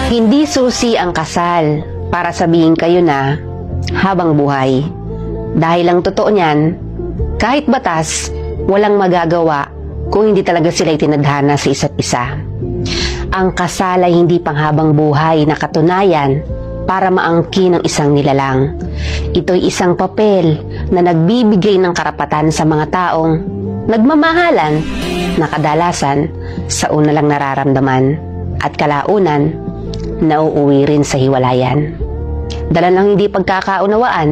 Hindi susi ang kasal para sabihin kayo na habang buhay. Dahil ang totoo niyan, kahit batas, walang magagawa kung hindi talaga sila itinadhana sa isa't isa. Ang kasal ay hindi panghabang buhay na katunayan para maangkin ang isang nilalang. Ito'y isang papel na nagbibigay ng karapatan sa mga taong nagmamahalan na kadalasan sa una lang nararamdaman at kalaunan nauuwi rin sa hiwalayan. Dala ng hindi pagkakaunawaan.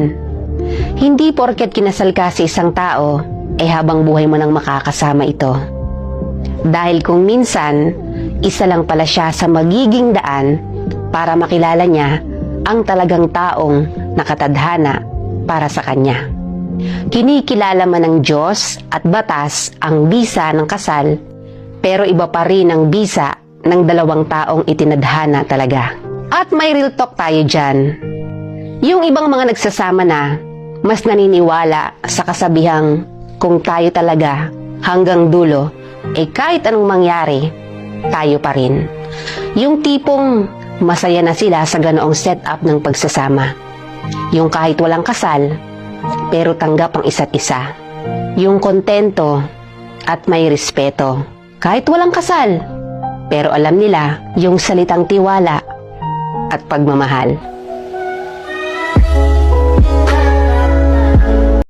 Hindi porket kinasal ka sa isang tao, habang buhay mo nang makakasama ito. Dahil kung minsan, isa lang pala siya sa magiging daan para makilala niya ang talagang taong nakatadhana para sa kanya. Kinikilala man ng Diyos at batas ang bisa ng kasal, pero iba pa rin ang bisa ng dalawang taong itinadhana talaga. At may real talk tayo dyan. Yung ibang mga nagsasama na, mas naniniwala sa kasabihang kung tayo talaga hanggang dulo, kahit anong mangyari, tayo pa rin. Yung tipong masaya na sila sa ganoong setup ng pagsasama. Yung kahit walang kasal, pero tanggap ang isa't isa. Yung kontento at may respeto. Kahit walang kasal, pero alam nila yung salitang tiwala at pagmamahal.